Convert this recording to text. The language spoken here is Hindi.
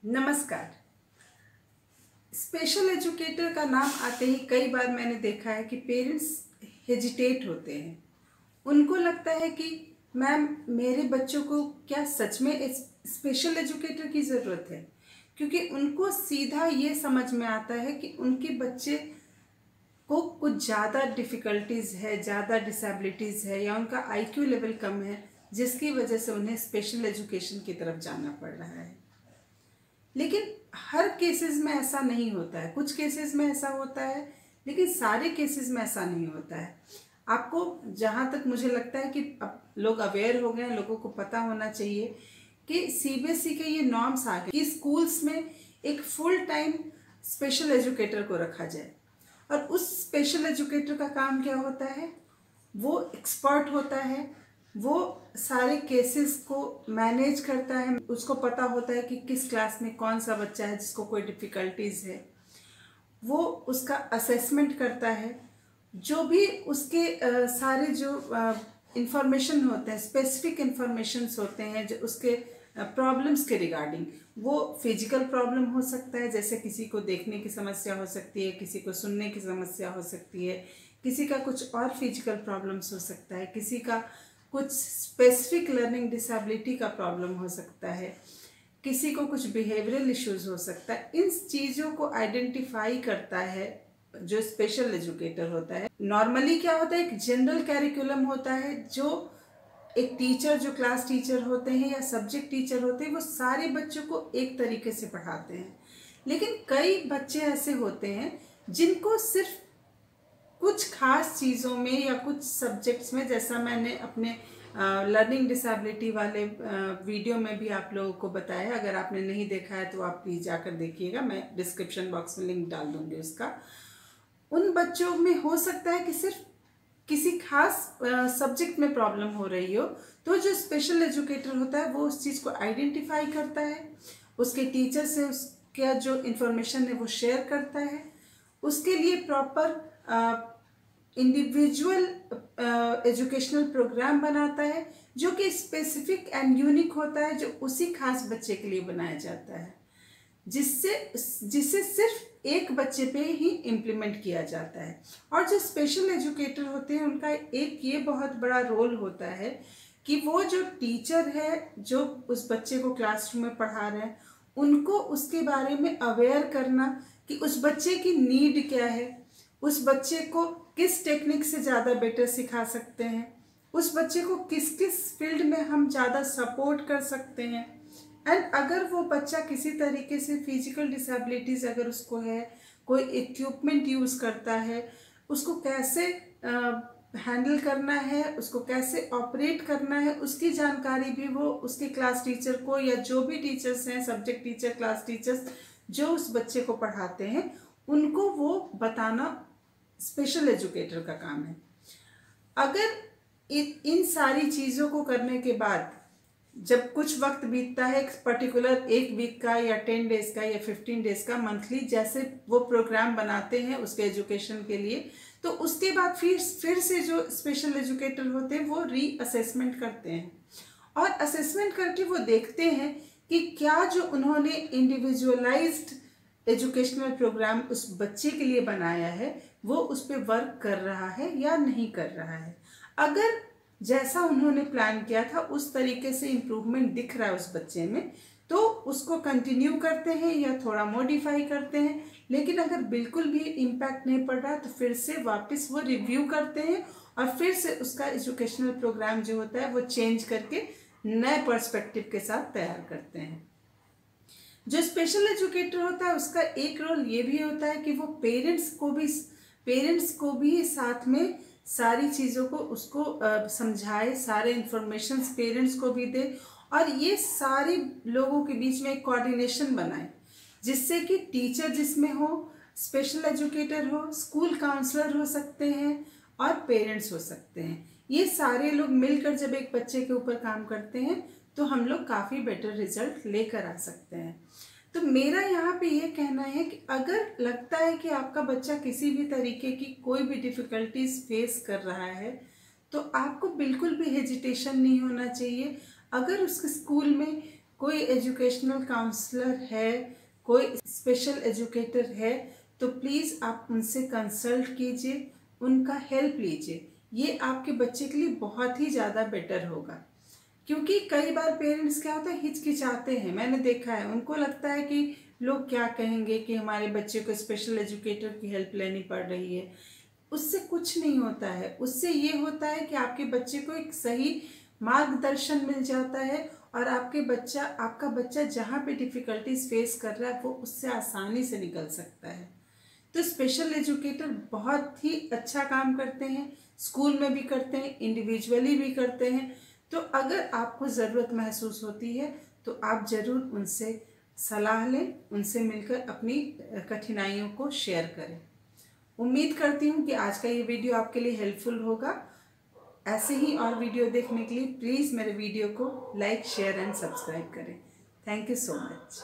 नमस्कार। स्पेशल एजुकेटर का नाम आते ही कई बार मैंने देखा है कि पेरेंट्स हेजिटेट होते हैं। उनको लगता है कि मैम, मेरे बच्चों को क्या सच में स्पेशल एजुकेटर की ज़रूरत है? क्योंकि उनको सीधा ये समझ में आता है कि उनके बच्चे को कुछ ज़्यादा डिफ़िकल्टीज़ है, ज़्यादा डिसेबिलिटीज़ है या उनका आईक्यू लेवल कम है, जिसकी वजह से उन्हें स्पेशल एजुकेशन की तरफ जाना पड़ रहा है। लेकिन हर केसेस में ऐसा नहीं होता है। कुछ केसेस में ऐसा होता है, लेकिन सारे केसेस में ऐसा नहीं होता है। आपको जहाँ तक मुझे लगता है कि अब लोग अवेयर हो गए हैं, लोगों को पता होना चाहिए कि सीबीएसई के ये नॉर्म्स आ गए कि स्कूल्स में एक फुल टाइम स्पेशल एजुकेटर को रखा जाए। और उस स्पेशल एजुकेटर का काम क्या होता है? वो एक्सपर्ट होता है, वो सारे केसेस को मैनेज करता है। उसको पता होता है कि किस क्लास में कौन सा बच्चा है जिसको कोई डिफ़िकल्टीज़ है। वो उसका असेसमेंट करता है। जो भी उसके सारे जो इंफॉर्मेशन होते हैं, स्पेसिफिक इंफॉर्मेशंस होते हैं जो उसके प्रॉब्लम्स के रिगार्डिंग, वो फिजिकल प्रॉब्लम हो सकता है, जैसे किसी को देखने की समस्या हो सकती है, किसी को सुनने की समस्या हो सकती है, किसी का कुछ और फिजिकल प्रॉब्लम्स हो सकता है, किसी का कुछ स्पेसिफिक लर्निंग डिसेबिलिटी का प्रॉब्लम हो सकता है, किसी को कुछ बिहेवियरल इश्यूज हो सकता है। इन चीज़ों को आइडेंटिफाई करता है जो स्पेशल एजुकेटर होता है। नॉर्मली क्या होता है, एक जनरल कैरिकुलम होता है जो एक टीचर, जो क्लास टीचर होते हैं या सब्जेक्ट टीचर होते हैं, वो सारे बच्चों को एक तरीके से पढ़ाते हैं। लेकिन कई बच्चे ऐसे होते हैं जिनको सिर्फ कुछ खास चीज़ों में या कुछ सब्जेक्ट्स में, जैसा मैंने अपने लर्निंग डिसेबिलिटी वाले वीडियो में भी आप लोगों को बताया। अगर आपने नहीं देखा है तो आप प्लीज़ जाकर देखिएगा, मैं डिस्क्रिप्शन बॉक्स में लिंक डाल दूँगी उसका। उन बच्चों में हो सकता है कि सिर्फ किसी खास सब्जेक्ट में प्रॉब्लम हो रही हो, तो जो स्पेशल एजुकेटर होता है वो उस चीज़ को आइडेंटिफाई करता है, उसके टीचर से उसका जो इन्फॉर्मेशन है वो शेयर करता है, उसके लिए प्रॉपर इंडिविजुअल एजुकेशनल प्रोग्राम बनाता है जो कि स्पेसिफिक एंड यूनिक होता है, जो उसी खास बच्चे के लिए बनाया जाता है, जिसे सिर्फ एक बच्चे पे ही इम्प्लीमेंट किया जाता है। और जो स्पेशल एजुकेटर होते हैं उनका एक ये बहुत बड़ा रोल होता है कि वो जो टीचर है जो उस बच्चे को क्लासरूम में पढ़ा रहे हैं, उनको उसके बारे में अवेयर करना कि उस बच्चे की नीड क्या है, उस बच्चे को किस टेक्निक से ज़्यादा बेटर सिखा सकते हैं, उस बच्चे को किस किस फील्ड में हम ज़्यादा सपोर्ट कर सकते हैं। एंड अगर वो बच्चा किसी तरीके से फिजिकल डिसेबिलिटीज़ अगर उसको है, कोई इक्विपमेंट यूज़ करता है, उसको कैसे हैंडल करना है, उसको कैसे ऑपरेट करना है, उसकी जानकारी भी वो उसके क्लास टीचर को या जो भी टीचर्स हैं, सब्जेक्ट टीचर, क्लास टीचर्स जो उस बच्चे को पढ़ाते हैं, उनको वो बताना स्पेशल एजुकेटर का काम है। अगर इन सारी चीज़ों को करने के बाद जब कुछ वक्त बीतता है, एक पर्टिकुलर एक वीक का या 10 डेज का या 15 डेज का, मंथली जैसे वो प्रोग्राम बनाते हैं उसके एजुकेशन के लिए, तो उसके बाद फिर से जो स्पेशल एजुकेटर होते हैं वो रीअसेसमेंट करते हैं और असेसमेंट करके वो देखते हैं कि क्या जो उन्होंने इंडिविजुअलाइज्ड एजुकेशनल प्रोग्राम उस बच्चे के लिए बनाया है वो उस पर वर्क कर रहा है या नहीं कर रहा है। अगर जैसा उन्होंने प्लान किया था उस तरीके से इम्प्रूवमेंट दिख रहा है उस बच्चे में, तो उसको कंटिन्यू करते हैं या थोड़ा मॉडिफाई करते हैं। लेकिन अगर बिल्कुल भी इम्पैक्ट नहीं पड़ रहा तो फिर से वापस वो रिव्यू करते हैं और फिर से उसका एजुकेशनल प्रोग्राम जो होता है वो चेंज करके नए पर्सपेक्टिव के साथ तैयार करते हैं। जो स्पेशल एजुकेटर होता है उसका एक रोल ये भी होता है कि वो पेरेंट्स को भी साथ में सारी चीज़ों को उसको समझाए, सारे इंफॉर्मेशंस पेरेंट्स को भी दे और ये सारे लोगों के बीच में एक कोऑर्डिनेशन बनाए, जिससे कि टीचर जिसमें हो, स्पेशल एजुकेटर हो, स्कूल काउंसलर हो सकते हैं और पेरेंट्स हो सकते हैं। ये सारे लोग मिलकर जब एक बच्चे के ऊपर काम करते हैं तो हम लोग काफ़ी बेटर रिजल्ट लेकर आ सकते हैं। तो मेरा यहाँ पे ये कहना है कि अगर लगता है कि आपका बच्चा किसी भी तरीके की कोई भी डिफ़िकल्टीज फेस कर रहा है तो आपको बिल्कुल भी हेजिटेशन नहीं होना चाहिए। अगर उसके स्कूल में कोई एजुकेशनल काउंसलर है, कोई स्पेशल एजुकेटर है, तो प्लीज़ आप उनसे कंसल्ट कीजिए, उनका हेल्प लीजिए। ये आपके बच्चे के लिए बहुत ही ज़्यादा बेटर होगा। क्योंकि कई बार पेरेंट्स क्या होता है, हिचकिचाते हैं। मैंने देखा है, उनको लगता है कि लोग क्या कहेंगे कि हमारे बच्चे को स्पेशल एजुकेटर की हेल्प लेनी पड़ रही है। उससे कुछ नहीं होता है। उससे ये होता है कि आपके बच्चे को एक सही मार्गदर्शन मिल जाता है और आपका बच्चा जहाँ पे डिफ़िकल्टीज फेस कर रहा है वो उससे आसानी से निकल सकता है। तो स्पेशल एजुकेटर बहुत ही अच्छा काम करते हैं, स्कूल में भी करते हैं, इंडिविजुअली भी करते हैं। तो अगर आपको ज़रूरत महसूस होती है तो आप ज़रूर उनसे सलाह लें, उनसे मिलकर अपनी कठिनाइयों को शेयर करें। उम्मीद करती हूँ कि आज का ये वीडियो आपके लिए हेल्पफुल होगा। ऐसे ही और वीडियो देखने के लिए प्लीज़ मेरे वीडियो को लाइक, शेयर एंड सब्सक्राइब करें। Thank you so much.